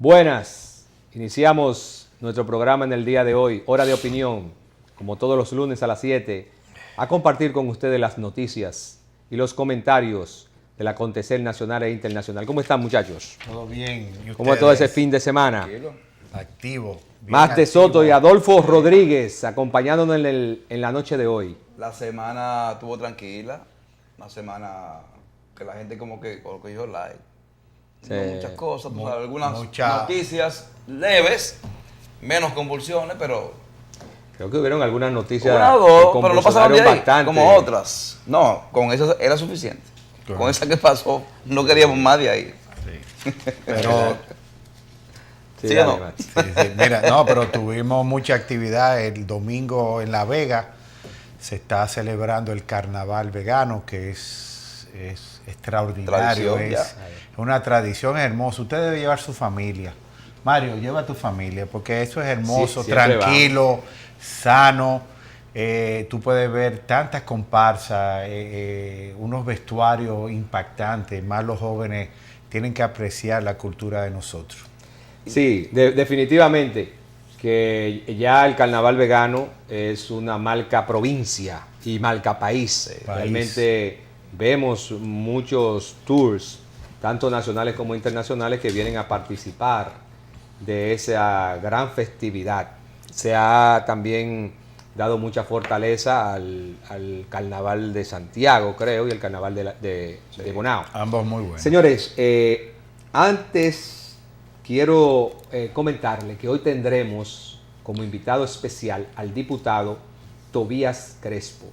Buenas, iniciamos nuestro programa en el día de hoy, Hora de Opinión, como todos los lunes a las 7, a compartir con ustedes las noticias y los comentarios del acontecer nacional e internacional. ¿Cómo están, muchachos? Todo bien. ¿Cómo es todo ese fin de semana? Activo. Más de Soto y Adolfo Rodríguez acompañándonos en la noche de hoy. La semana estuvo tranquila, una semana que la gente como que cogió like. Sí. No muchas cosas, tú sabes, algunas mucha... noticias leves, menos convulsiones, pero... Creo que hubieron algunas noticias Una o dos, que pero no pasaron de ahí, bastante. como otras. No, con eso era suficiente. Claro. Con esa que pasó, no queríamos más de ahí. Sí. Pero... Sí, ¿Sí dale, o no? Max. Sí, mira, no, pero tuvimos mucha actividad el domingo en La Vega. Se está celebrando el carnaval vegano, que es extraordinario. Tradición, Es una tradición hermosa. Usted debe llevar su familia. Mario, lleva a tu familia, porque eso es hermoso, Sí, siempre tranquilo, sano. Tú puedes ver tantas comparsas, unos vestuarios impactantes. Más los jóvenes tienen que apreciar la cultura de nosotros. Sí, definitivamente que ya el carnaval vegano es una marca provincia y marca país. Realmente vemos muchos tours, tanto nacionales como internacionales, que vienen a participar de esa gran festividad. Se ha también dado mucha fortaleza al carnaval de Santiago, creo, y el carnaval de Bonao. Ambos muy buenos. Señores, antes quiero comentarle que hoy tendremos como invitado especial al diputado Tobías Crespo.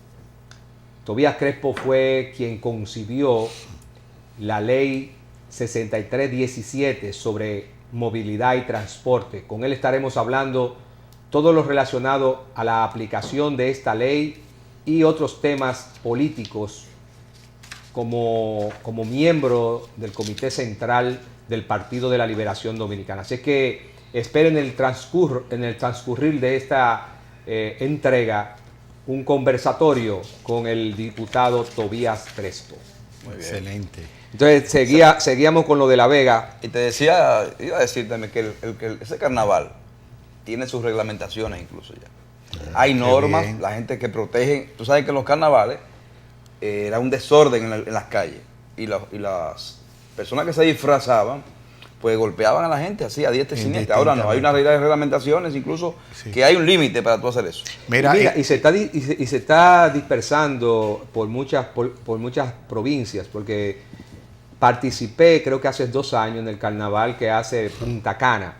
Tobías Crespo fue quien concibió la ley 6317 sobre movilidad y transporte. Con él estaremos hablando todo lo relacionado a la aplicación de esta ley y otros temas políticos como miembro del Comité Central del Partido de la Liberación Dominicana. Así que esperen en el transcurrir de esta entrega un conversatorio con el diputado Tobías Crespo. Muy bien. Excelente. Entonces seguíamos con lo de La Vega. Y te decía, iba a decir también que ese carnaval tiene sus reglamentaciones incluso ya. Hay normas, bien. la gente que protege. Tú sabes que los carnavales era un desorden en las calles. Y las personas que se disfrazaban, pues golpeaban a la gente así, a diestra y siniestra. Ahora no, hay una realidad de reglamentaciones, incluso que hay un límite para tú hacer eso. Mira, Y se está dispersando por muchas provincias, porque participé, creo que hace 2 años, en el carnaval que hace Punta Cana.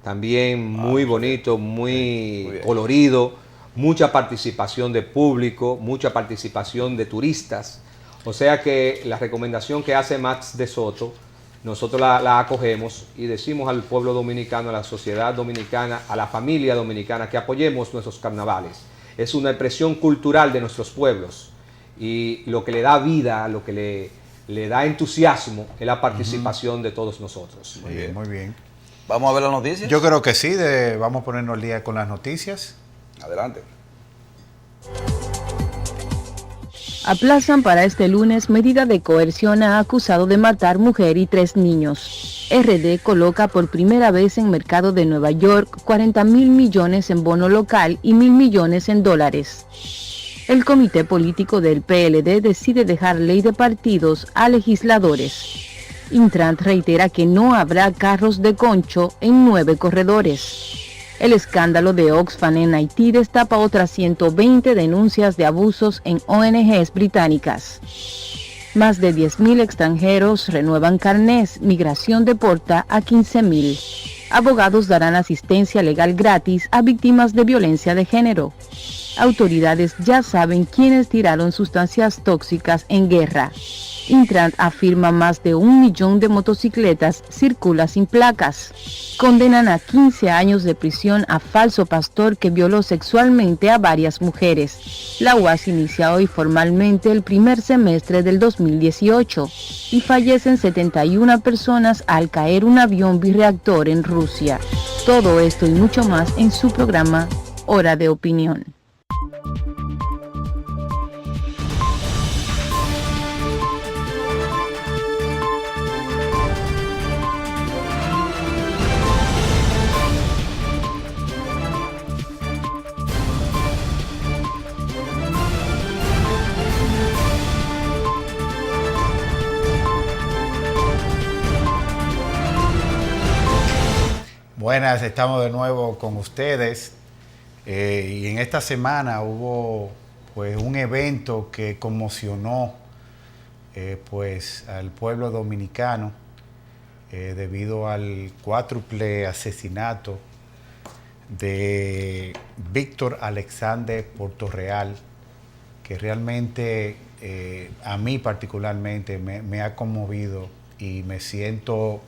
También muy bonito, muy bien. colorido, mucha participación de público, mucha participación de turistas. O sea que la recomendación que hace Max de Soto, nosotros la acogemos y decimos al pueblo dominicano, a la sociedad dominicana, a la familia dominicana, que apoyemos nuestros carnavales. Es una expresión cultural de nuestros pueblos y lo que le da vida, lo que le da entusiasmo es la participación de todos nosotros. muy bien, muy bien. Vamos a ver las noticias. Yo creo que sí, vamos a ponernos al día con las noticias. Adelante. Aplazan para este lunes medida de coerción a acusado de matar mujer y 3 niños. RD coloca por primera vez en mercado de Nueva York 40.000 millones en bono local y 1.000 millones en dólares. El comité político del PLD decide dejar ley de partidos a legisladores. Intran reitera que no habrá carros de concho en 9 corredores. El escándalo de Oxfam en Haití destapa otras 120 denuncias de abusos en ONGs británicas. Más de 10.000 extranjeros renuevan carnés, migración deporta a 15.000. Abogados darán asistencia legal gratis a víctimas de violencia de género. Autoridades ya saben quiénes tiraron sustancias tóxicas en guerra. Intran afirma más de 1 millón de motocicletas circula sin placas. Condenan a 15 años de prisión a falso pastor que violó sexualmente a varias mujeres. La UAS inicia hoy formalmente el primer semestre del 2018 y fallecen 71 personas al caer un avión birreactor en Rusia. Todo esto y mucho más en su programa Hora de Opinión. Buenas, estamos de nuevo con ustedes. Y en esta semana hubo pues un evento que conmocionó pues al pueblo dominicano debido al cuádruple asesinato de Víctor Alexander Portorreal, que realmente a mí particularmente me ha conmovido y me siento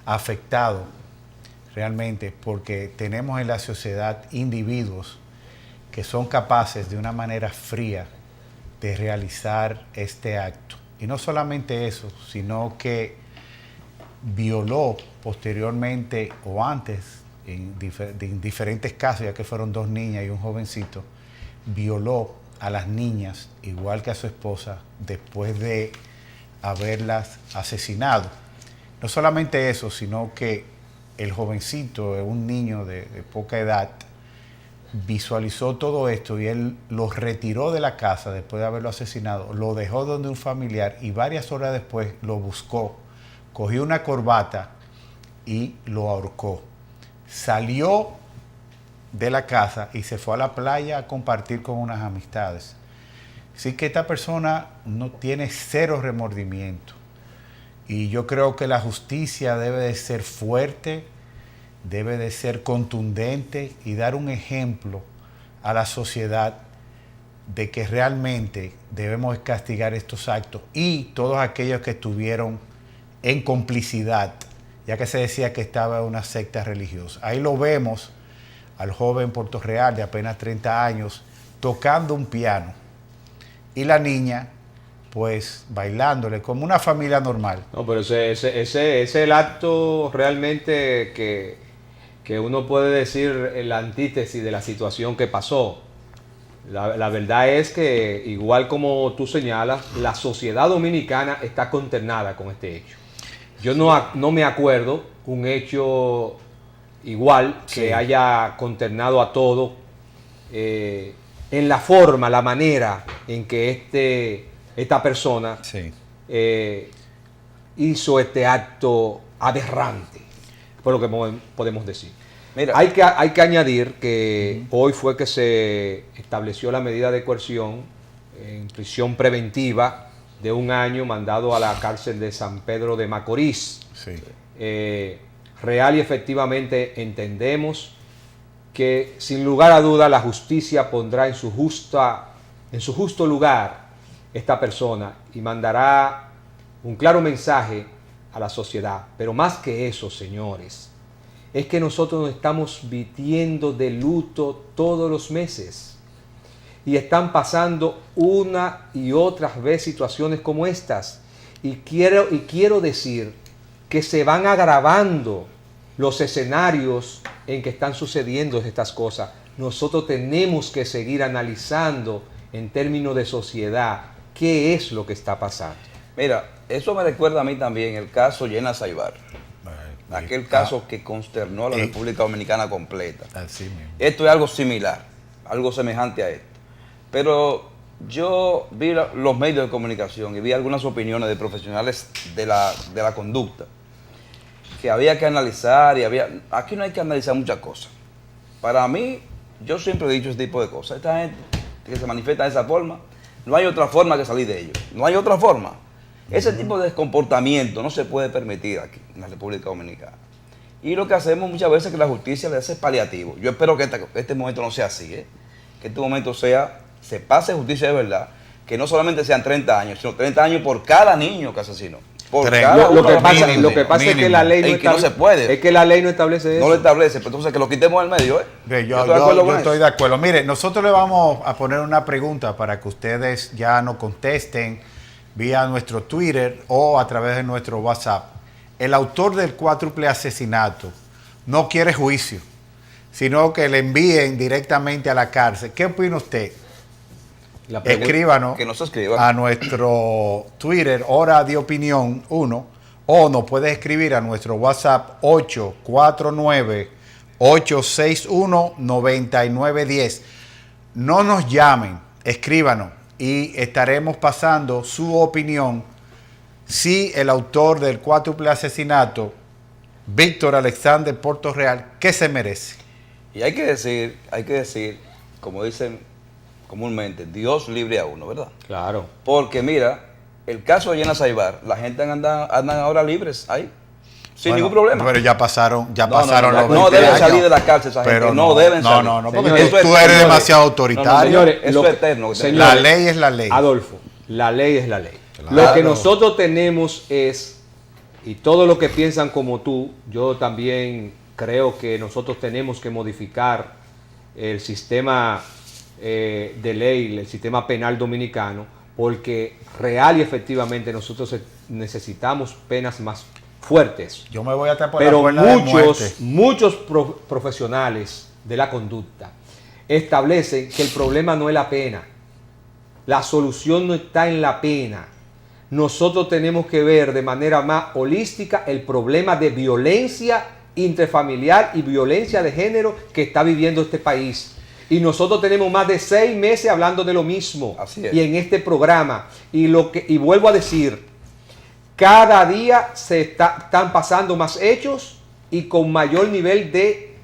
afectado realmente, porque tenemos en la sociedad individuos que son capaces de una manera fría de realizar este acto. Y no solamente eso, sino que violó posteriormente o antes, en diferentes casos, ya que fueron 2 niñas y un jovencito, violó a las niñas, igual que a su esposa, después de haberlas asesinado. No solamente eso, sino que el jovencito, un niño de poca edad, visualizó todo esto y él lo retiró de la casa después de haberlo asesinado, lo dejó donde un familiar y varias horas después lo buscó, cogió una corbata y lo ahorcó. Salió de la casa y se fue a la playa a compartir con unas amistades. Así que esta persona no tiene cero remordimiento. Y yo creo que la justicia debe de ser fuerte, debe de ser contundente y dar un ejemplo a la sociedad de que realmente debemos castigar estos actos y todos aquellos que estuvieron en complicidad, ya que se decía que estaba en una secta religiosa. Ahí lo vemos al joven Portorreal de apenas 30 años tocando un piano y la niña pues bailándole como una familia normal. No, pero ese es el acto realmente que uno puede decir la antítesis de la situación que pasó. La verdad es que, igual como tú señalas, la sociedad dominicana está consternada con este hecho. Yo no me acuerdo un hecho igual que haya consternado a todos en la forma, la manera en que esta persona hizo este acto aberrante, por lo que podemos decir. Mira, hay que añadir que hoy fue que se estableció la medida de coerción en prisión preventiva de 1 año, mandado a la cárcel de San Pedro de Macorís. Sí. Real y efectivamente entendemos que sin lugar a duda la justicia pondrá en su justo lugar esta persona y mandará un claro mensaje a la sociedad. Pero más que eso, señores, es que nosotros nos estamos vistiendo de luto todos los meses y están pasando una y otras veces situaciones como estas, y quiero decir que se van agravando los escenarios en que están sucediendo estas cosas. Nosotros tenemos que seguir analizando en términos de sociedad qué es lo que está pasando. Mira, eso me recuerda a mí también el caso Jenna Saibar. Aquel caso que consternó a la República Dominicana completa. Así mismo. Esto es algo similar, algo semejante a esto. Pero yo vi los medios de comunicación y vi algunas opiniones de profesionales de la conducta que había que analizar aquí no hay que analizar muchas cosas. Para mí, yo siempre he dicho ese tipo de cosas. Esta gente que se manifiesta de esa forma, no hay otra forma que salir de ello. No hay otra forma. Ese tipo de comportamiento no se puede permitir aquí en la República Dominicana. Y lo que hacemos muchas veces es que la justicia le hace paliativo. Yo espero que este momento no sea así, que este momento se pase justicia de verdad, que no solamente sean 30 años, sino 30 años por cada niño que asesinó. Lo que pasa es que la ley no se puede. Es que la ley no establece eso. No lo establece, pero entonces que lo quitemos del medio, Yo estoy de acuerdo. Mire, nosotros le vamos a poner una pregunta para que ustedes ya nos contesten vía nuestro Twitter o a través de nuestro WhatsApp. El autor del cuádruple asesinato no quiere juicio, sino que le envíen directamente a la cárcel. ¿Qué opina usted? Escríbanos que nos escriban a nuestro Twitter, Hora de Opinión 1, o nos puede escribir a nuestro WhatsApp 849-861-9910. No nos llamen, escríbanos y estaremos pasando su opinión si el autor del cuádruple asesinato Víctor Alexander Portorreal, ¿qué se merece? Y hay que decir, como dicen comúnmente, Dios libre a uno, ¿verdad? Claro. Porque mira, el caso de Yana Saibar, la gente andan ahora libres ahí, sin Bueno, ningún problema. Pero ya pasaron No, los 20 no deben años. salir de la cárcel esa gente, Pero no deben salir. No, porque Señores, tú eres señores, demasiado autoritario. señores, Eso lo- es eterno. señores, La ley es la ley. Adolfo, la ley es la ley. Claro. Lo que nosotros tenemos es, y todos los que piensan como tú, yo también creo que nosotros tenemos que modificar el sistema de ley, el sistema penal dominicano, porque real y efectivamente nosotros necesitamos penas más fuertes. Yo me voy hasta por la Pero cuerda de muerte. muchos profesionales de la conducta establecen que el problema no es la pena. La solución no está en la pena. Nosotros tenemos que ver de manera más holística el problema de violencia intrafamiliar y violencia de género que está viviendo este país. Y nosotros tenemos más de 6 meses hablando de lo mismo. Así es. Y en este programa. Y vuelvo a decir, cada día están pasando más hechos y con mayor nivel de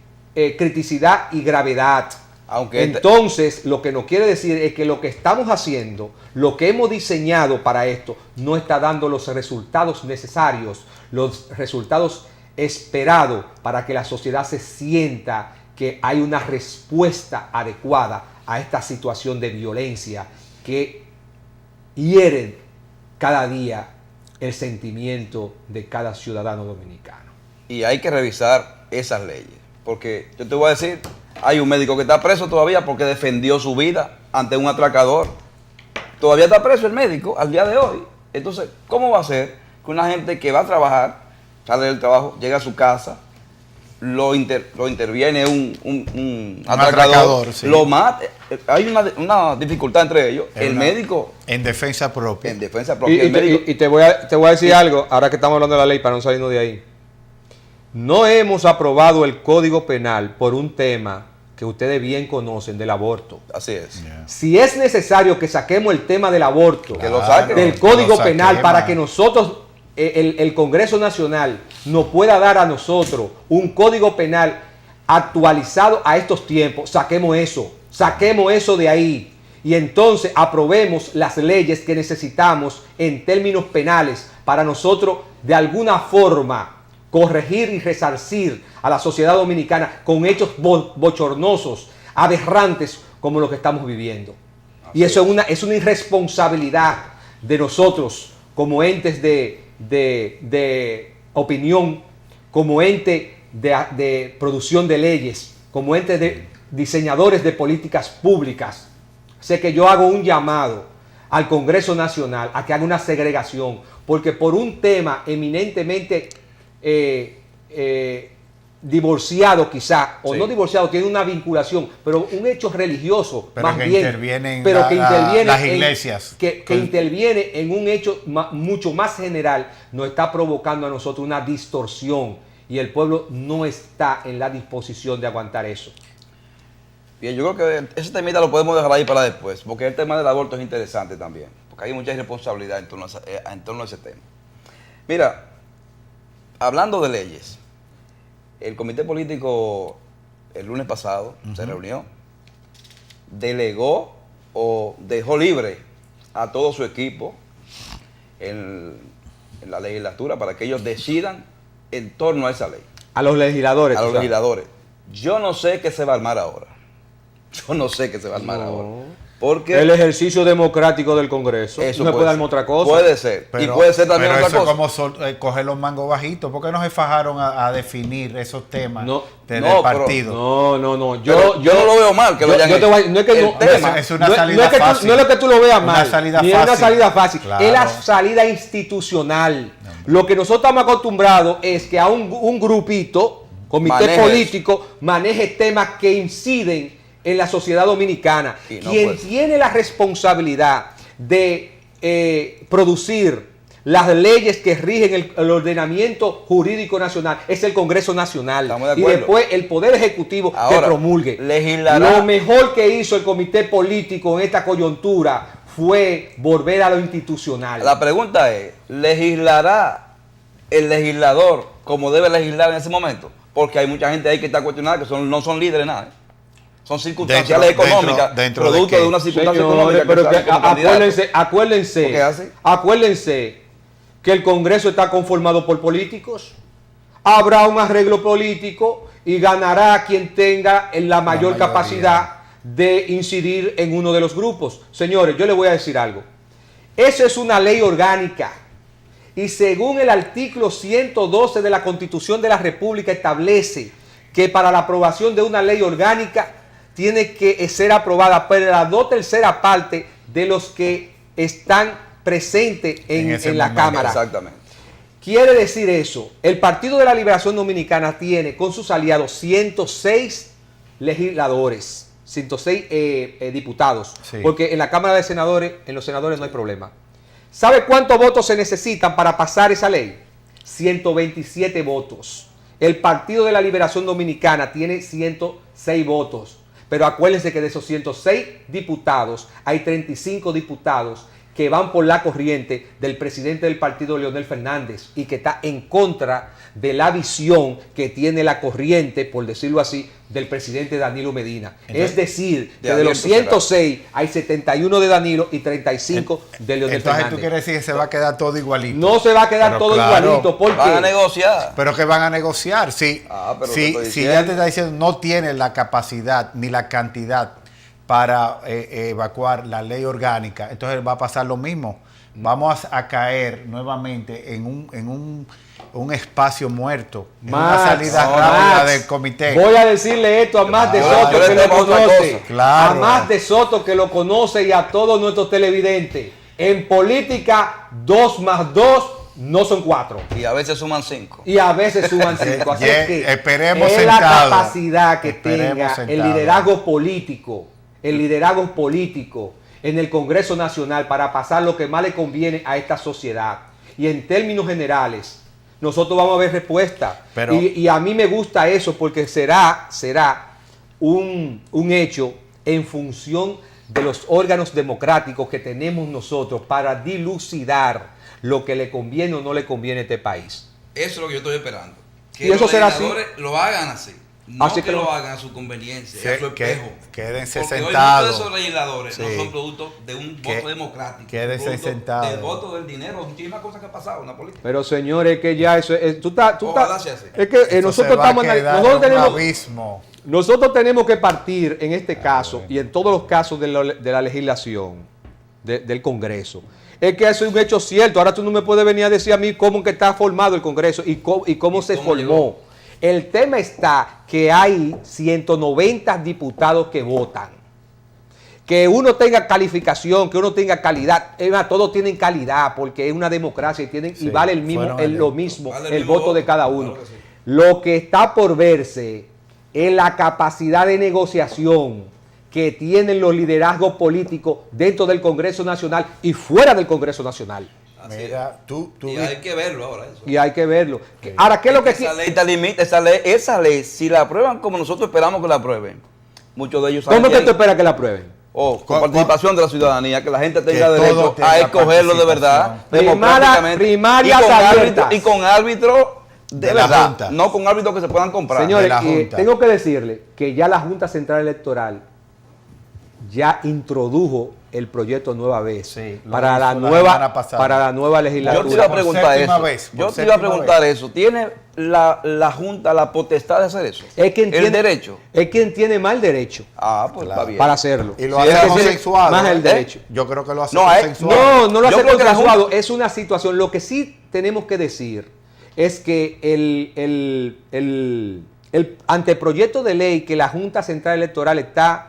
criticidad y gravedad. Aunque Entonces, lo que nos quiere decir es que lo que estamos haciendo, lo que hemos diseñado para esto, no está dando los resultados necesarios, los resultados esperados para que la sociedad se sienta que hay una respuesta adecuada a esta situación de violencia que hiere cada día el sentimiento de cada ciudadano dominicano. y hay que revisar esas leyes. Porque yo te voy a decir, hay un médico que está preso todavía porque defendió su vida ante un atracador. Todavía está preso el médico al día de hoy. Entonces, ¿cómo va a ser que una gente que va a trabajar, sale del trabajo, llega a su casa, lo interviene un atracador, sí. lo mata? Hay una dificultad entre ellos. El médico En defensa propia. en defensa propia. El médico, Y te voy a decir algo, ahora que estamos hablando de la ley, para no salirnos de ahí. No hemos aprobado el Código Penal por un tema que ustedes bien conocen, del aborto. así es. Yeah. Si es necesario que saquemos el tema del aborto Que lo saquen. del que Código lo Penal saquen, para que nosotros, el Congreso Nacional, nos pueda dar a nosotros un Código Penal actualizado a estos tiempos, saquemos eso de ahí. Y entonces aprobemos las leyes que necesitamos en términos penales para nosotros de alguna forma corregir y resarcir a la sociedad dominicana con hechos bochornosos, aberrantes como lo que estamos viviendo. Y eso es una irresponsabilidad de nosotros como entes de opinión, como ente de producción de leyes, como ente de diseñadores de políticas públicas. Sé que yo hago un llamado al Congreso Nacional a que haga una segregación, porque por un tema eminentemente divorciado quizá, o Sí. no divorciado, tiene una vinculación, pero un hecho religioso, Pero más que bien, intervienen pero que interviene las en- iglesias. que interviene en un hecho mucho más general, nos está provocando a nosotros una distorsión y el pueblo no está en la disposición de aguantar eso. Bien, yo creo que ese temita lo podemos dejar ahí para después, porque el tema del aborto es interesante también, porque hay mucha irresponsabilidad en torno a ese tema. Mira, hablando de leyes, el comité político el lunes pasado se reunió, delegó o dejó libre a todo su equipo en la legislatura para que ellos decidan en torno a esa ley, A los legisladores. a tú los sabes. legisladores. Yo no sé qué se va a armar ahora. Yo no sé qué se va a armar No. ahora. Porque El ejercicio democrático del Congreso. eso no puede ser. darme otra cosa. Puede ser. y puede ser también pero otra eso cosa. es como coger los mangos bajitos. ¿Por qué no se fajaron a definir esos temas No, del no, pero- partido? No. Pero yo no lo veo mal que lo hayan yo te hecho. voy a- no es que El no, tema es una no salida es que fácil. no es lo que tú lo veas Una mal. salida ni es una fácil. salida fácil. Claro. Es la salida institucional. Lo que nosotros estamos acostumbrados es que a un grupito, comité Maneje político, maneje temas que inciden en la sociedad dominicana. Y no Quien puede ser. tiene la responsabilidad de producir las leyes que rigen el ordenamiento jurídico nacional es el Congreso Nacional. Estamos de Y acuerdo. después el Poder Ejecutivo Ahora, que promulgue. legislará. Lo mejor que hizo el comité político en esta coyuntura fue volver a lo institucional. La pregunta es, ¿legislará el legislador como debe legislar en ese momento, porque hay mucha gente ahí que está cuestionada que no son líderes nada. Son circunstanciales económicas, dentro producto de una circunstancia económica. Pero que acuérdense que el Congreso está conformado por políticos. Habrá un arreglo político y ganará quien tenga la mayor capacidad de incidir en uno de los grupos. Señores, yo les voy a decir algo. Eso es una ley orgánica. Y según el artículo 112 de la Constitución de la República establece que para la aprobación de una ley orgánica tiene que ser aprobada por las 2/3 partes de los que están presentes en la Cámara. Exactamente. Quiere decir eso, el Partido de la Liberación Dominicana tiene con sus aliados 106 legisladores, 106 diputados, sí. Porque en la Cámara de Senadores, en los senadores no hay problema. ¿Sabe cuántos votos se necesitan para pasar esa ley? 127 votos. El Partido de la Liberación Dominicana tiene 106 votos. Pero acuérdense que de esos 106 diputados, hay 35 diputados que van por la corriente del presidente del partido, Leonel Fernández, y que está en contra de la visión que tiene la corriente, por decirlo así, del presidente Danilo Medina. Entonces, es decir, que de los 106 hay 71 de Danilo y 35 de Leonel Fernández. Entonces tú quieres decir que se va a quedar todo igualito. No se va a quedar todo igualito. ¿Por qué? Van a negociar. Pero que van a negociar. Si ya te está diciendo no tiene la capacidad ni la cantidad para evacuar la ley orgánica, entonces va a pasar lo mismo. Vamos a caer nuevamente en un espacio muerto, en una salida rápida del comité. Voy a decirle esto a más de Soto que lo conoce, claro. A más de Soto que lo conoce y a todos nuestros televidentes. En política, 2 más 2 no son 4. Y a veces suman 5. Y a veces suman 5. Así es que esperemos es sentado, la capacidad que tenga sentado. el liderazgo político en el Congreso Nacional para pasar lo que más le conviene a esta sociedad. Y en términos generales, nosotros vamos a ver respuesta. Y a mí me gusta eso porque será un hecho en función de los órganos democráticos que tenemos nosotros para dilucidar lo que le conviene o no le conviene a este país. Eso es lo que yo estoy esperando. Que y eso los será así. Lo hagan así. No así que lo hagan a su conveniencia, a su espejo. Quédense porque sentados. Hoy muchos de esos legisladores no son producto de un voto democrático. Quédense sentados. Del voto del dinero, muchísimas cosas que han pasado en la política. Pero señores, que ya eso es. Es que nosotros tenemos que partir en este caso y en todos los casos de la legislación del Congreso. Es que eso es un hecho cierto. Ahora tú no me puedes venir a decir a mí cómo que está formado el Congreso y cómo se formó. Llegó. El tema está que hay 190 diputados que votan. Que uno tenga calificación, que uno tenga calidad. Todos tienen calidad porque es una democracia y vale el voto de cada uno. Claro que sí. Lo que está por verse es la capacidad de negociación que tienen los liderazgos políticos dentro del Congreso Nacional y fuera del Congreso Nacional. Mira, y hay que verlo ahora. Eso. Y hay que verlo. Sí. Ahora, ¿qué es lo que esa ley te limita? Esa ley, si la aprueban como nosotros esperamos que la aprueben, muchos de ellos saben. ¿Cómo que tú esperas que la aprueben? Con participación de la ciudadanía, que la gente tenga derecho a escogerlo de verdad, primarias abiertas. Y con árbitros de verdad, Junta. No con árbitros que se puedan comprar. Señores, tengo que decirle que ya la Junta Central Electoral ya introdujo el proyecto nueva vez para la nueva legislatura. Yo te iba a preguntar eso. ¿Tiene la Junta la potestad de hacer eso? El derecho. Es quien tiene más el derecho. Pues está bien. Para hacerlo. Y lo hace consensuado. Más el derecho. Yo creo que lo hace consensuado. No lo hace consensuado. Es una situación. Lo que sí tenemos que decir es que el anteproyecto de ley que la Junta Central Electoral está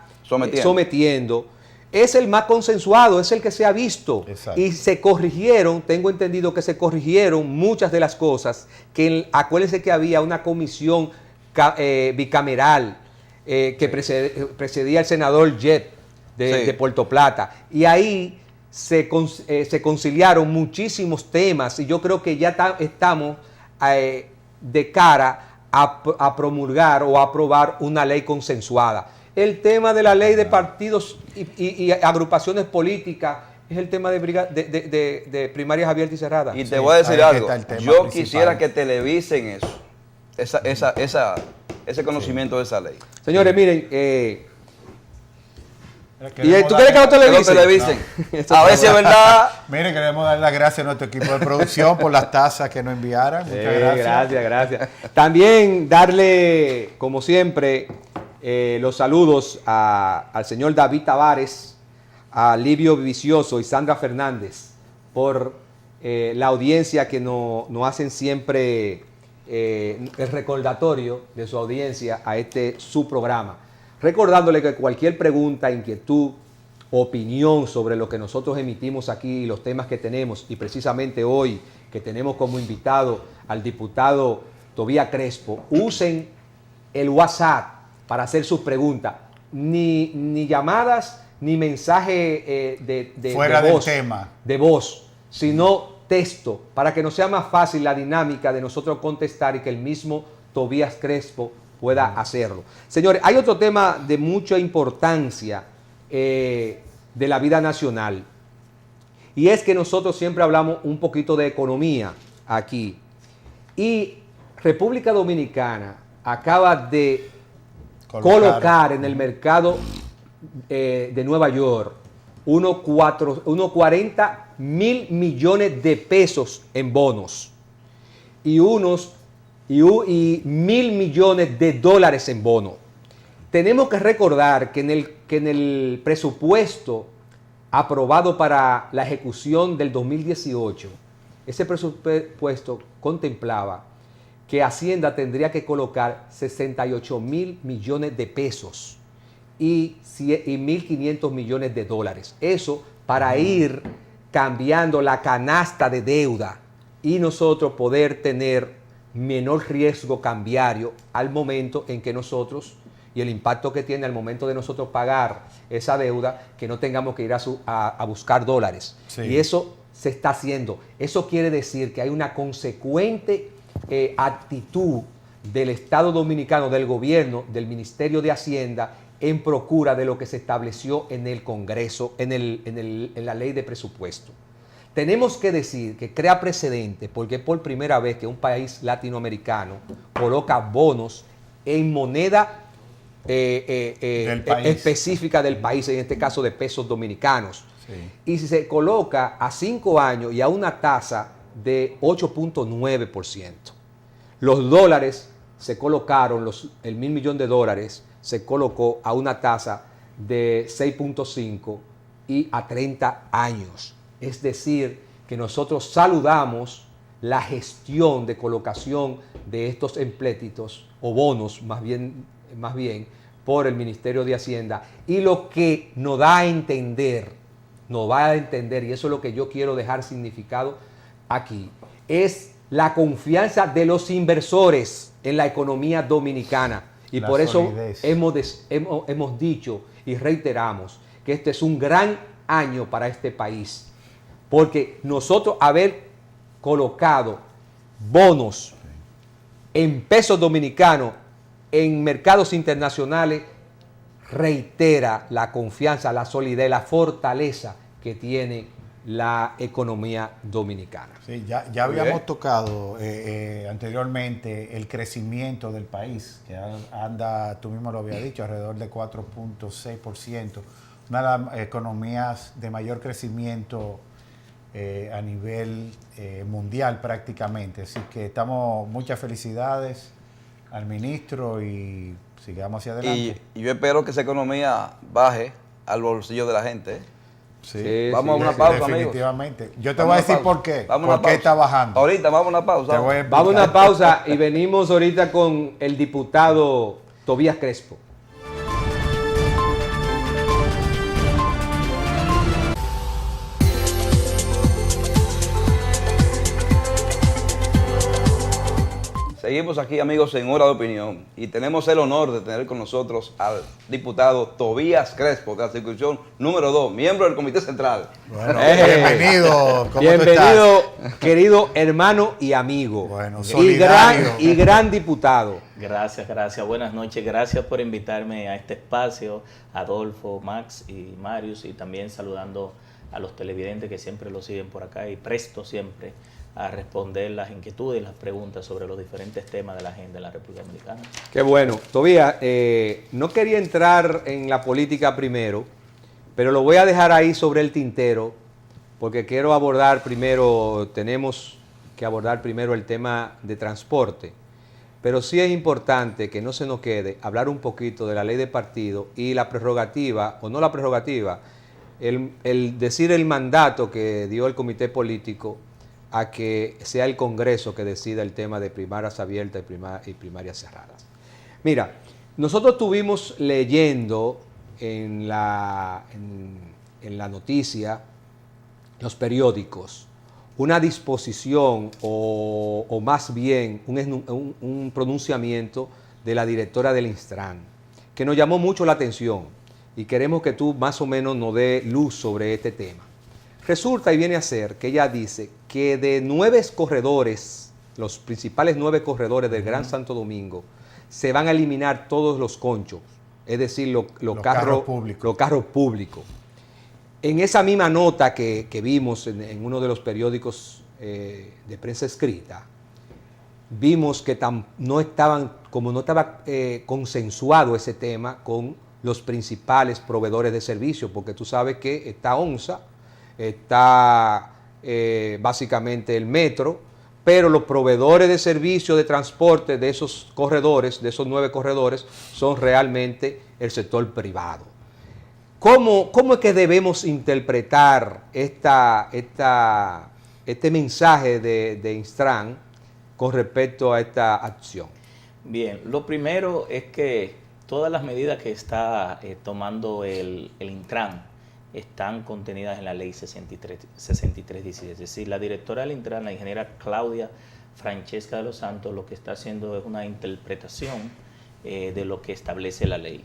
sometiendo es el más consensuado, es el que se ha visto. Exacto. Y se corrigieron, tengo entendido que se corrigieron muchas de las cosas, acuérdense que había una comisión bicameral que precedía al senador Jet de Puerto Plata, y ahí se conciliaron muchísimos temas, y yo creo que ya estamos de cara a promulgar o a aprobar una ley consensuada. El tema de la ley de partidos y agrupaciones políticas es el tema de primarias abiertas y cerradas. Y te voy a decir ahí algo, está el tema yo principal. quisiera que televisen eso, ese conocimiento de esa ley. Señores, miren, ¿y tú Queremos quieres que lo Que lo televisen? televisen. Eso A ver está si es bueno. verdad. Mire, queremos dar las gracias a nuestro equipo de producción por las tazas que nos enviaron. Muchas gracias. Gracias. También darle, como siempre, los saludos al señor David Tavares, a Livio Vicioso y Sandra Fernández por la audiencia que nos hacen siempre, el recordatorio de su audiencia a su programa. Recordándole que cualquier pregunta, inquietud, opinión sobre lo que nosotros emitimos aquí y los temas que tenemos, y precisamente hoy que tenemos como invitado al diputado Tobías Crespo, usen el WhatsApp para hacer sus preguntas. Ni llamadas, ni mensaje Fuera de del voz, tema. de voz, sino texto, para que nos sea más fácil la dinámica de nosotros contestar y que el mismo Tobías Crespo pueda hacerlo. Señores, hay otro tema de mucha importancia de la vida nacional, y es que nosotros siempre hablamos un poquito de economía aquí, y República Dominicana acaba de colocar en el mercado de Nueva York unos 40 mil millones de pesos en bonos y 1.000 millones de dólares en bonos. Tenemos que recordar que en el presupuesto aprobado para la ejecución del 2018, ese presupuesto contemplaba que Hacienda tendría que colocar 68.000 millones de pesos y 1.500 millones de dólares. Eso para ir cambiando la canasta de deuda y nosotros poder tener menor riesgo cambiario al momento en que nosotros, y el impacto que tiene al momento de nosotros pagar esa deuda, que no tengamos que ir a buscar dólares. Sí. Y eso se está haciendo. Eso quiere decir que hay una consecuente actitud del Estado Dominicano, del gobierno, del Ministerio de Hacienda, en procura de lo que se estableció en el Congreso, en la ley de presupuesto. Tenemos que decir que crea precedente porque es por primera vez que un país latinoamericano coloca bonos en moneda específica del país, en este caso de pesos dominicanos. Sí. Y si se coloca a 5 años y a una tasa de 8.9%. Los dólares se colocaron, el 1.000 millones de dólares se colocó a una tasa de 6.5 y a 30 años. Es decir, que nosotros saludamos la gestión de colocación de estos emplétitos o bonos, más bien, por el Ministerio de Hacienda. Y lo que nos va a entender, y eso es lo que yo quiero dejar significado aquí, es la confianza de los inversores en la economía dominicana. Y por eso hemos dicho y reiteramos que este es un gran año para este país. Porque nosotros haber colocado bonos en pesos dominicanos en mercados internacionales reitera la confianza, la solidez, la fortaleza que tiene la economía dominicana. Sí, ya habíamos tocado anteriormente el crecimiento del país, que anda, tú mismo lo habías dicho, alrededor de 4.6%, una de las economías de mayor crecimiento a nivel mundial prácticamente. Así que muchas felicidades al ministro y sigamos hacia adelante. Y yo espero que esa economía baje al bolsillo de la gente. Sí, vamos a una pausa, definitivamente. amigos. Yo te voy a decir por qué. ¿Por qué está bajando? Ahorita vamos a una pausa. Vamos a una pausa y venimos ahorita con el diputado Tobías Crespo. Seguimos aquí, amigos, en Hora de Opinión y tenemos el honor de tener con nosotros al diputado Tobías Crespo, de la circunscripción número 2, miembro del Comité Central. Bueno, bienvenido. ¿Cómo bienvenido, querido hermano y amigo. Bueno, solidario. Y gran diputado. Gracias. Buenas noches. Gracias por invitarme a este espacio, Adolfo, Max y Marius, y también saludando a los televidentes que siempre lo siguen por acá y presto siempre a responder las inquietudes y las preguntas sobre los diferentes temas de la agenda de la República Dominicana. Qué bueno. Tobías, no quería entrar en la política primero, pero lo voy a dejar ahí sobre el tintero, porque quiero abordar primero, tenemos que abordar primero el tema de transporte. Pero sí es importante que no se nos quede hablar un poquito de la ley de partido y la prerrogativa, o no la prerrogativa, el decir el mandato que dio el comité político a que sea el Congreso que decida el tema de primarias abiertas y primarias cerradas. Mira, nosotros estuvimos leyendo en la noticia, los periódicos, una disposición o más bien un pronunciamiento de la directora del Instran, que nos llamó mucho la atención y queremos que tú más o menos nos dé luz sobre este tema. Resulta y viene a ser que ella dice que de 9 corredores, los principales 9 corredores del Gran Santo Domingo, se van a eliminar todos los conchos, es decir, los carros públicos. En esa misma nota que vimos en uno de los periódicos de prensa escrita, vimos que no estaba consensuado ese tema con los principales proveedores de servicios, porque tú sabes que está ONSA, está básicamente el metro, pero los proveedores de servicios de transporte de esos corredores, de esos 9 corredores, son realmente el sector privado. ¿Cómo es que debemos interpretar este mensaje de Instran con respecto a esta acción? Bien, lo primero es que todas las medidas que está tomando el Intran están contenidas en la ley 6317. Es decir, la directora del Intran, la ingeniera Claudia Francesca de los Santos, lo que está haciendo es una interpretación de lo que establece la ley.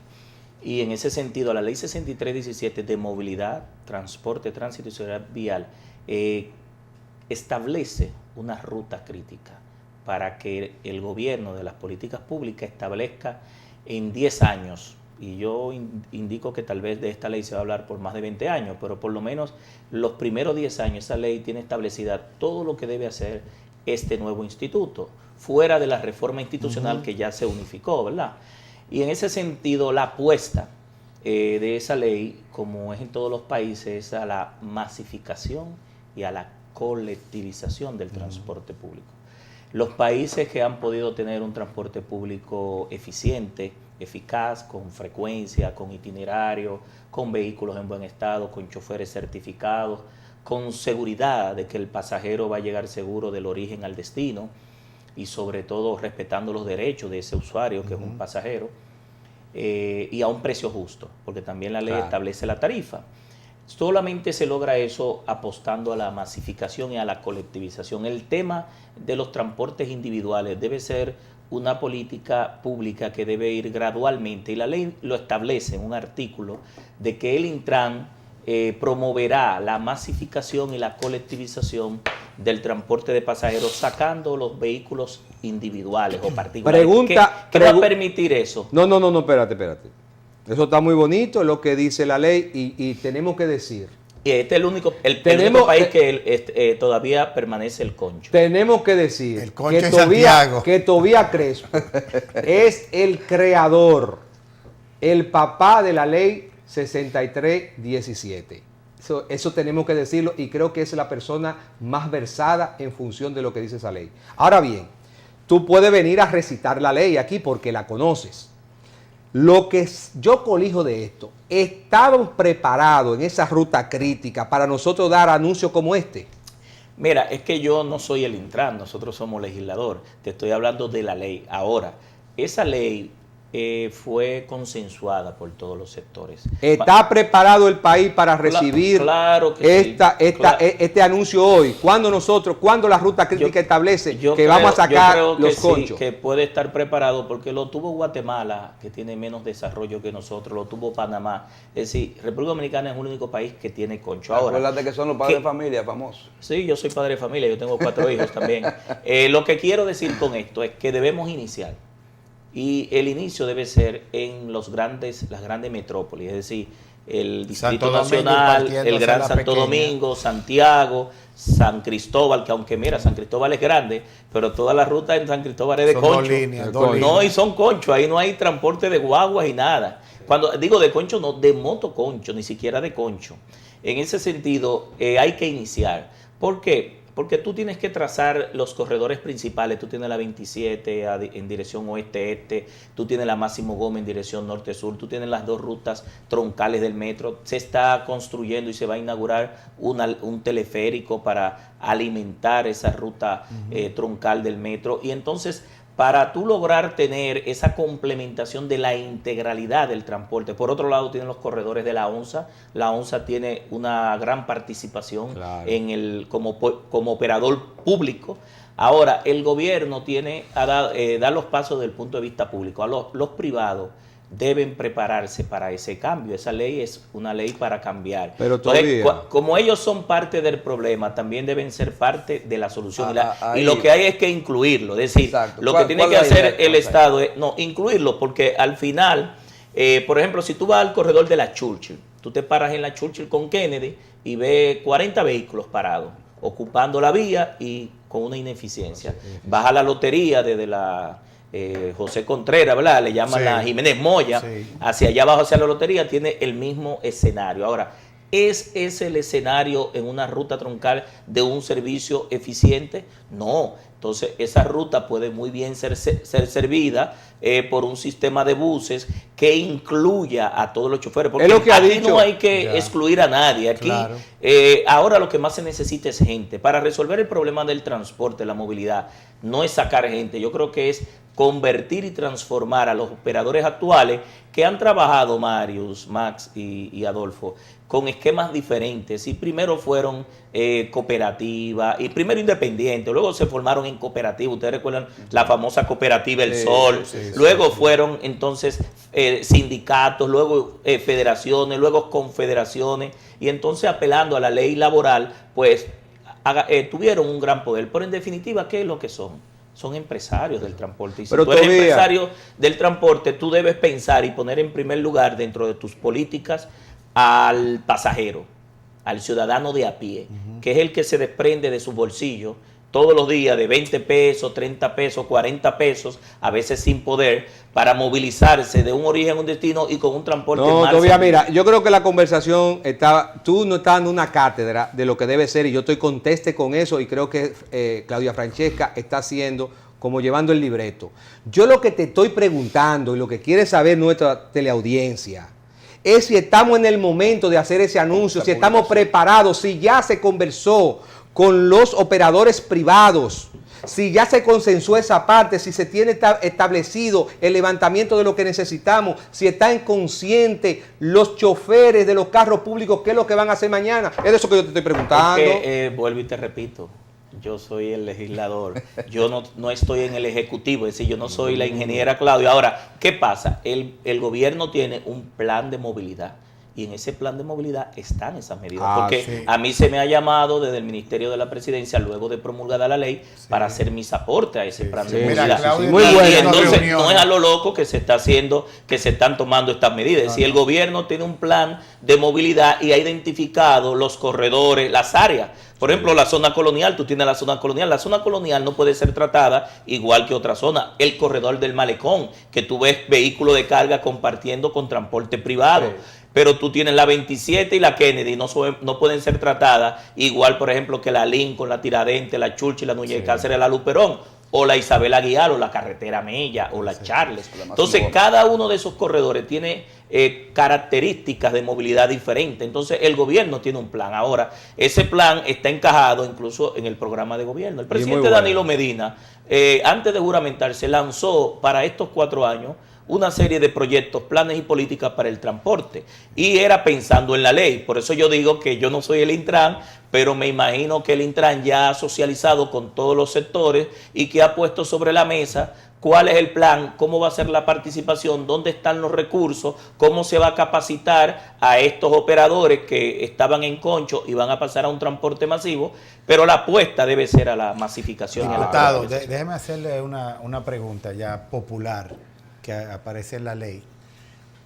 Y en ese sentido, la ley 6317 de movilidad, transporte, tránsito y seguridad vial establece una ruta crítica para que el gobierno de las políticas públicas establezca en 10 años, y yo indico que tal vez de esta ley se va a hablar por más de 20 años, pero por lo menos los primeros 10 años esa ley tiene establecida todo lo que debe hacer este nuevo instituto, fuera de la reforma institucional que ya se unificó, ¿verdad? Y en ese sentido la apuesta de esa ley, como es en todos los países, es a la masificación y a la colectivización del transporte público. Los países que han podido tener un transporte público eficiente, eficaz, con frecuencia, con itinerario, con vehículos en buen estado, con choferes certificados, con seguridad de que el pasajero va a llegar seguro del origen al destino y sobre todo respetando los derechos de ese usuario que es un pasajero y a un precio justo, porque también la ley establece la tarifa. Solamente se logra eso apostando a la masificación y a la colectivización. El tema de los transportes individuales debe ser una política pública que debe ir gradualmente, y la ley lo establece en un artículo de que el Intran promoverá la masificación y la colectivización del transporte de pasajeros, sacando los vehículos individuales o particulares. ¿Qué va a permitir eso? No, espérate. Eso está muy bonito, lo que dice la ley, y tenemos que decir. Y este es el único país que todavía permanece el concho. Tenemos que decir el concho en Santiago. Que Tobías Crespo es el creador, el papá de la ley 6317. Eso tenemos que decirlo, y creo que es la persona más versada en función de lo que dice esa ley. Ahora bien, tú puedes venir a recitar la ley aquí porque la conoces. Lo que yo colijo de esto, ¿estábamos preparados en esa ruta crítica para nosotros dar anuncios como este? Mira, es que yo no soy el Intran, nosotros somos legislador, te estoy hablando de la ley. Ahora, esa ley fue consensuada por todos los sectores. ¿Está preparado el país para recibir este anuncio hoy? ¿Cuándo la ruta crítica establece que vamos a sacar los conchos? Sí, que puede estar preparado, porque lo tuvo Guatemala, que tiene menos desarrollo que nosotros, lo tuvo Panamá. Es decir, República Dominicana es el único país que tiene concho. Ahora, acuérdate que son los padres de familia famosos. Sí, yo soy padre de familia, yo tengo 4 hijos también. Lo que quiero decir con esto es que debemos iniciar. Y el inicio debe ser en las grandes metrópolis, es decir, el Distrito Santo Domingo Nacional, partiendo el Gran hacia la Santo pequeña. Domingo, Santiago, San Cristóbal, que aunque mira, San Cristóbal es grande, pero toda la ruta en San Cristóbal es de Son concho. dos líneas, dos líneas. No, y son conchos, ahí no hay transporte de guaguas y nada. Cuando digo de concho, no, de motoconcho, ni siquiera de concho. En ese sentido, hay que iniciar. ¿Por qué? Porque tú tienes que trazar los corredores principales. Tú tienes la 27 en dirección oeste-este, tú tienes la Máximo Gómez en dirección norte-sur, tú tienes las dos rutas troncales del metro. Se está construyendo y se va a inaugurar un teleférico para alimentar esa ruta troncal del metro. Y entonces, para tú lograr tener esa complementación de la integralidad del transporte. Por otro lado, tienen los corredores de la ONSA. La ONSA tiene una gran participación como operador público. Ahora, el gobierno tiene a dar los pasos desde el punto de vista público. Los privados deben prepararse para ese cambio. Esa ley es una ley para cambiar. Pero todavía, entonces, como ellos son parte del problema, también deben ser parte de la solución. Y lo que hay es que incluirlo. Es decir, Exacto. lo que tiene ¿Cuál que es la idea hacer el entonces? Estado es incluirlo, porque al final, por ejemplo, si tú vas al corredor de la Churchill, tú te paras en la Churchill con Kennedy y ves 40 vehículos parados, ocupando la vía y con una ineficiencia. Vas a la lotería desde la José Contreras, ¿verdad? Le llaman Sí. la Jiménez Moya, Sí. hacia allá abajo, hacia la lotería, tiene el mismo escenario. Ahora, ¿es ese el escenario en una ruta troncal de un servicio eficiente? No. Entonces, esa ruta puede muy bien ser servida por un sistema de buses que incluya a todos los choferes. Porque Es lo que ha aquí dicho. no hay que Ya. excluir a nadie. Aquí, Claro. ahora lo que más se necesita es gente. Para resolver el problema del transporte, la movilidad, no es sacar gente. Yo creo que es convertir y transformar a los operadores actuales que han trabajado, Marius, Max y Adolfo, con esquemas diferentes. Y primero fueron cooperativas, y primero independientes, luego se formaron en cooperativa. Ustedes recuerdan la famosa cooperativa El Sol, luego fueron entonces sindicatos, luego federaciones, luego confederaciones, y entonces apelando a la ley laboral, pues tuvieron un gran poder. Pero en definitiva, ¿qué es lo que son? Son empresarios del transporte. Y si Pero tú eres todavía, empresario del transporte, tú debes pensar y poner en primer lugar dentro de tus políticas al pasajero, al ciudadano de a pie, que es el que se desprende de su bolsillo todos los días de 20 pesos, 30 pesos, 40 pesos, a veces sin poder, para movilizarse de un origen a un destino y con un transporte no, mal todavía, servido. mira, yo creo que la conversación tú no estás dando una cátedra de lo que debe ser, y yo estoy conteste con eso, y creo que Claudia Francesca está haciendo como llevando el libreto. Yo lo que te estoy preguntando y lo que quiere saber nuestra teleaudiencia es si estamos en el momento de hacer ese anuncio, si estamos preparados, si ya se conversó con los operadores privados, si ya se consensuó esa parte, si se tiene establecido el levantamiento de lo que necesitamos, si están conscientes los choferes de los carros públicos, qué es lo que van a hacer mañana. Es de eso que yo te estoy preguntando. Es que, vuelvo y te repito, yo soy el legislador, yo no estoy en el ejecutivo, es decir, yo no soy la ingeniera Claudia. Ahora, ¿qué pasa? El gobierno tiene un plan de movilidad. Y en ese plan de movilidad están esas medidas. Porque sí. a mí se me ha llamado desde el Ministerio de la Presidencia, luego de promulgada la ley, para hacer mis aportes a ese plan de Mira, movilidad. Claudio, muy Y bueno. entonces reuniones. no es a lo loco que se está haciendo, que se están tomando estas medidas. Es decir, el gobierno tiene un plan de movilidad y ha identificado los corredores, las áreas. Por ejemplo, la zona colonial, tú tienes la zona colonial. La zona colonial no puede ser tratada igual que otra zona. El corredor del malecón, que tú ves vehículos de carga compartiendo con transporte privado. Sí. Pero tú tienes la 27 y la Kennedy, no pueden ser tratadas igual, por ejemplo, que la Lincoln, la Tiradentes, la Churchill, la Núñez de Cáceres, la Luperón, o la Isabel Aguilar, o la Carretera Mella, o la Charles. Entonces, cada uno de esos corredores tiene características de movilidad diferentes. Entonces, el gobierno tiene un plan. Ahora, ese plan está encajado incluso en el programa de gobierno. El presidente bueno. Danilo Medina, antes de juramentarse, lanzó para estos 4 años una serie de proyectos, planes y políticas para el transporte. Y era pensando en la ley. Por eso yo digo que yo no soy el Intran, pero me imagino que el Intran ya ha socializado con todos los sectores y que ha puesto sobre la mesa cuál es el plan, cómo va a ser la participación, dónde están los recursos, cómo se va a capacitar a estos operadores que estaban en concho y van a pasar a un transporte masivo, pero la apuesta debe ser a la masificación. Diputado, y a la déjeme hacerle una pregunta ya popular que aparece en la ley.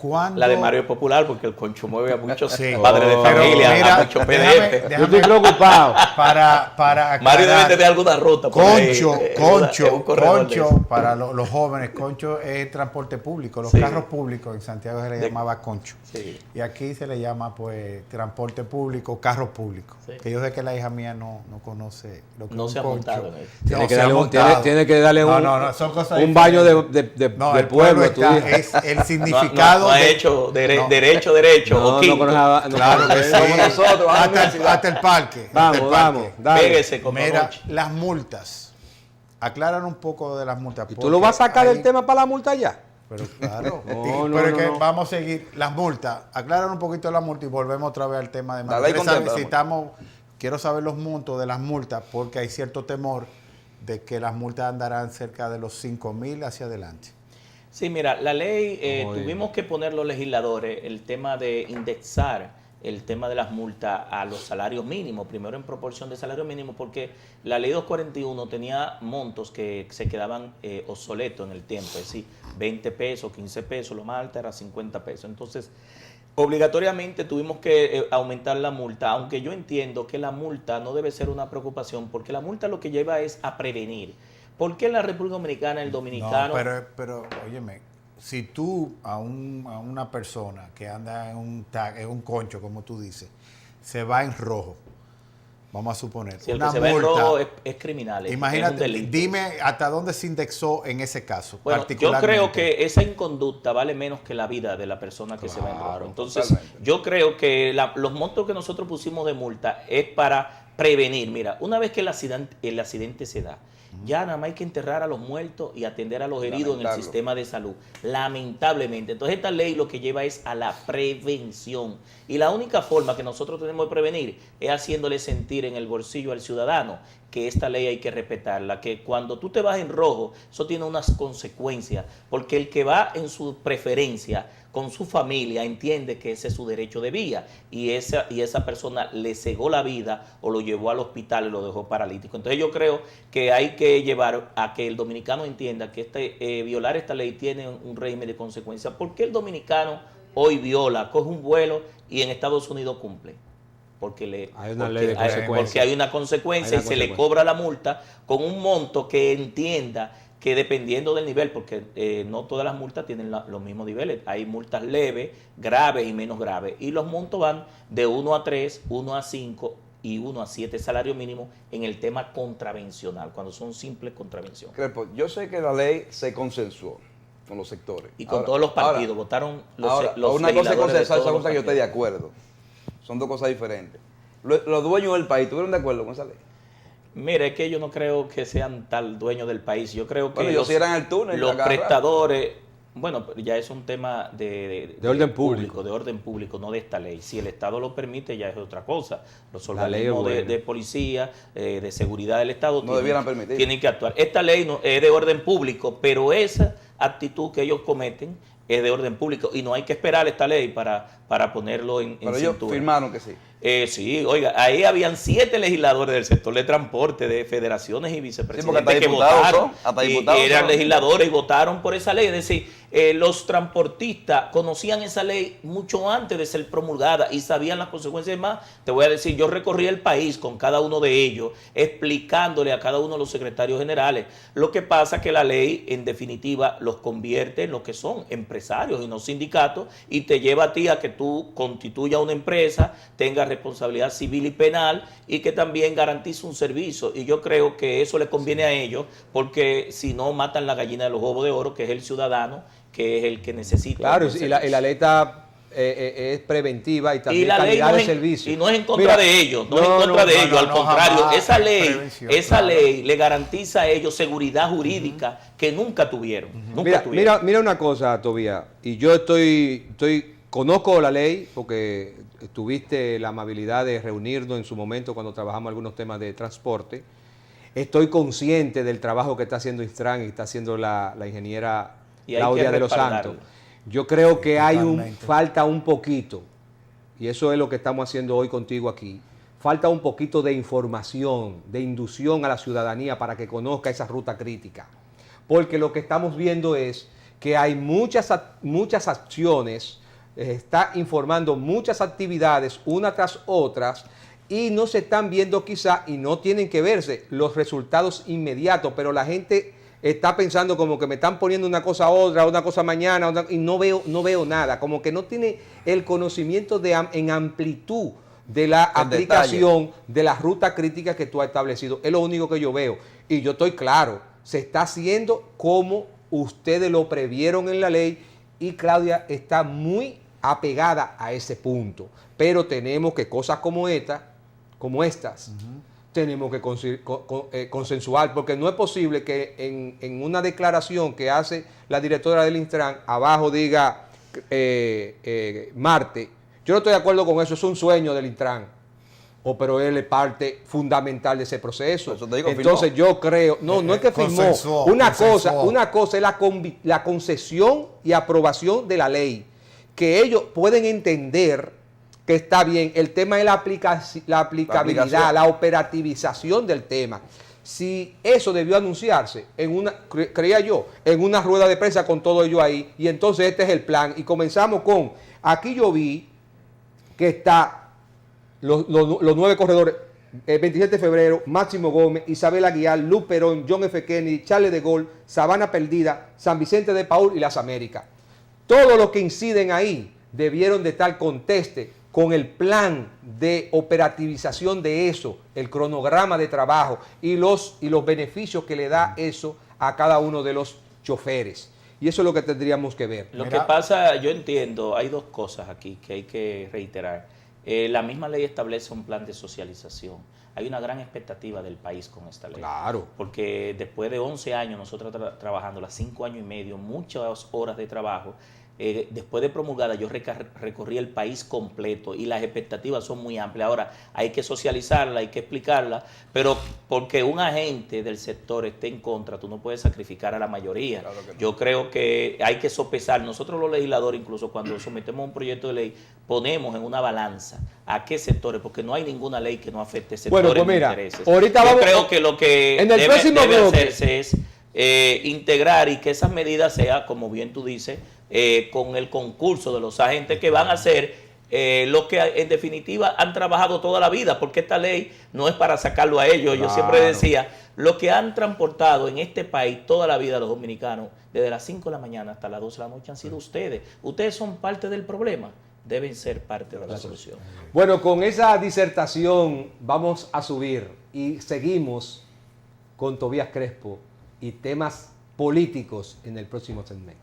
¿Cuándo? La de Mario es popular porque el concho mueve a muchos Sí. padres de Pero familia, mira, a muchos PDF. Yo estoy preocupado. Para Mario debe aclarar, tener alguna ruta. por ahí. Concho, Es un corredor de eso. concho, para los jóvenes, concho es transporte público. Los Sí. carros públicos en Santiago se le llamaba concho. Sí. Y aquí se le llama pues transporte público, carros públicos. Sí. Que yo sé que la hija mía no conoce lo que No es se un ha concho. montado en eso. Tiene No, que se ha darle montado. tiene que darle No, son cosas un baño diferentes. de El pueblo pueblo. está, tú dices. es el significado No ha de- hecho No. derecho No, o no quinto. conozco- no Claro que conozco- sí. Como nosotros, vamos a la universidad. hasta el parque. hasta Vamos, el vamos, parque. dale. Pégese como Mira, anoche. las multas. Aclaran un poco de las multas. ¿Y tú lo vas a sacar porque del tema para la multa ya? Pero claro. No, no, pero es no, que no. vamos a seguir. Las multas. Aclaran un poquito las multas y volvemos otra vez al tema de La ley contempla si la estamos, quiero saber los montos de las multas porque hay cierto temor de que las multas andarán cerca de los 5,000 hacia adelante. Sí, mira, la ley, Oye. tuvimos que poner los legisladores el tema de indexar el tema de las multas a los salarios mínimos, primero en proporción de salario mínimo, porque la ley 241 tenía montos que se quedaban obsoletos en el tiempo, es decir, 20 pesos, 15 pesos, lo más alta era 50 pesos. Entonces, obligatoriamente tuvimos que aumentar la multa, aunque yo entiendo que la multa no debe ser una preocupación, porque la multa lo que lleva es a prevenir. ¿Por qué en la República Dominicana el dominicano... No, pero óyeme, si tú a una persona que anda en un concho, como tú dices, se va en rojo, vamos a suponer, Si el una que se ve en multa, rojo es criminal, es un imagínate, delito. dime hasta dónde se indexó en ese caso. Bueno, yo particularmente. creo que esa inconducta vale menos que la vida de la persona que se va en rojo. Claro, Entonces, totalmente. yo creo que los montos que nosotros pusimos de multa es para prevenir. Mira, una vez que el accidente se da, ya nada más hay que enterrar a los muertos y atender a los heridos en el Lamentarlo. sistema de salud. Lamentablemente. Entonces, esta ley lo que lleva es a la prevención. Y la única forma que nosotros tenemos de prevenir es haciéndole sentir en el bolsillo al ciudadano que esta ley hay que respetarla, que cuando tú te vas en rojo, eso tiene unas consecuencias, porque el que va en su preferencia con su familia entiende que ese es su derecho de vía y esa persona le cegó la vida o lo llevó al hospital y lo dejó paralítico. Entonces yo creo que hay que llevar a que el dominicano entienda que violar esta ley tiene un régimen de consecuencias. ¿Por qué el dominicano hoy viola, coge un vuelo y en Estados Unidos cumple? Porque Hay una ley de consecuencias. porque hay una consecuencia Hay una y se le consecuencia. cobra la multa con un monto que entienda que dependiendo del nivel, porque no todas las multas tienen los mismos niveles, hay multas leves, graves y menos graves, y los montos van de 1 a 3, 1 a 5 y 1 a 7 salario mínimo en el tema contravencional, cuando son simples contravenciones. Crespo, yo sé que la ley se consensuó con los sectores. Y con Ahora- todos los partidos, ahora- votaron los Ahora, los una cosa es legisladores de consensuar, todos otra los cosa que yo estoy de partidos. acuerdo. Son dos cosas diferentes. Los dueños del país, ¿estuvieron de acuerdo con esa ley? Mira, es que yo no creo que sean tal dueños del país. Yo creo que Bueno, ellos cierran el túnel los a cada rato. prestadores, bueno, pero ya es un tema de orden público. de orden público, no de esta ley. Si el Estado lo permite, ya es otra cosa. Los La ley es organismos buena. de policía, de seguridad del Estado No debieran permitir. tienen que actuar. Esta ley no, es de orden público, pero esa actitud que ellos cometen es de orden público y no hay que esperar esta ley para ponerlo en Pero ellos cintura. firmaron que sí. Sí, oiga, ahí habían 7 legisladores del sector de transporte, de federaciones y Sí, vicepresidentes porque hasta que diputados votaron. son, hasta y diputados eran son. legisladores y votaron por esa ley. Es decir, los transportistas conocían esa ley mucho antes de ser promulgada y sabían las consecuencias. Más, te voy a decir, yo recorrí el país con cada uno de ellos, explicándole a cada uno de los secretarios generales. Lo que pasa es que la ley, en definitiva, los convierte en lo que son empresarios y no sindicatos y te lleva a ti a que tú constituyas una empresa, tengas responsabilidad civil y penal y que también garantice un servicio. Y yo creo que eso le conviene a ellos porque si no matan la gallina de los huevos de oro, que es el ciudadano, que es el que necesita. Claro, un y la servicio. ley está, es preventiva y también Y la ley calidad no de es en, servicio. y no es en contra Mira, de ellos, no es en contra de ellos, al contrario, jamás. esa ley, Prevención, esa claro. ley le garantiza a ellos seguridad jurídica que nunca tuvieron, nunca Mira, tuvieron. mira una cosa, Tobías, y yo conozco la ley porque tuviste la amabilidad de reunirnos en su momento cuando trabajamos algunos temas de transporte. Estoy consciente del trabajo que está haciendo Instran y está haciendo la ingeniera Y hay Claudia que de los respaldarlo. Santos. Yo creo que hay totalmente. falta un poquito, y eso es lo que estamos haciendo hoy contigo aquí, falta un poquito de información, de inducción a la ciudadanía para que conozca esa ruta crítica. Porque lo que estamos viendo es que hay muchas acciones, está informando muchas actividades una tras otras y no se están viendo quizá y no tienen que verse los resultados inmediatos, pero la gente está pensando como que me están poniendo una cosa otra, una cosa mañana, y no veo nada, como que no tiene el conocimiento en amplitud de la aplicación de la ruta crítica que tú has establecido. Es lo único que yo veo. Y yo estoy claro, se está haciendo como ustedes lo previeron en la ley y Claudia está muy apegada a ese punto. Pero tenemos que cosas como estas, tenemos que consensuar, porque no es posible que en una declaración que hace la directora del Intran, abajo diga Marte. Yo no estoy de acuerdo con eso, es un sueño del Intran. Pero él es parte fundamental de ese proceso. Entonces yo creo, no es que firmó. Una cosa es la concesión y aprobación de la ley, que ellos pueden entender que está bien. El tema es la aplicabilidad, la operativización del tema. Si eso debió anunciarse creía yo, en una rueda de prensa con todo ello ahí, y entonces este es el plan. Y comenzamos aquí yo vi que está los 9 corredores, 27 de febrero, Máximo Gómez, Isabel Aguiar, Luz Perón, John F. Kennedy, Charles de Gaulle, Sabana Perdida, San Vicente de Paúl y Las Américas. Todos los que inciden ahí debieron de estar conteste con el plan de operativización de eso, el cronograma de trabajo y los beneficios que le da eso a cada uno de los choferes. Y eso es lo que tendríamos que ver. Lo que pasa, yo entiendo, hay dos cosas aquí que hay que reiterar. La misma ley establece un plan de socialización. Hay una gran expectativa del país con esta ley. Claro. Porque después de 11 años nosotros trabajando, las 5 años y medio, muchas horas de trabajo, después de promulgada yo recorrí el país completo y las expectativas son muy amplias. Ahora hay que socializarla, hay que explicarla, pero porque un agente del sector esté en contra, tú no puedes sacrificar a la mayoría. Claro que no. Yo creo que hay que sopesar. Nosotros los legisladores, incluso cuando sometemos un proyecto de ley, ponemos en una balanza a qué sectores, porque no hay ninguna ley que no afecte sectores de intereses. Ahorita yo creo que lo que debe hacerse es integrar y que esas medidas sean, como bien tú dices, con el concurso de los agentes que van a hacer lo que en definitiva han trabajado toda la vida, porque esta ley no es para sacarlo a ellos. Yo siempre decía, lo que han transportado en este país toda la vida los dominicanos, desde las 5 de la mañana hasta las 12 de la noche, han sido ustedes. Ustedes son parte del problema, deben ser parte de la solución. Bueno, con esa disertación vamos a subir y seguimos con Tobías Crespo y temas políticos en el próximo segmento.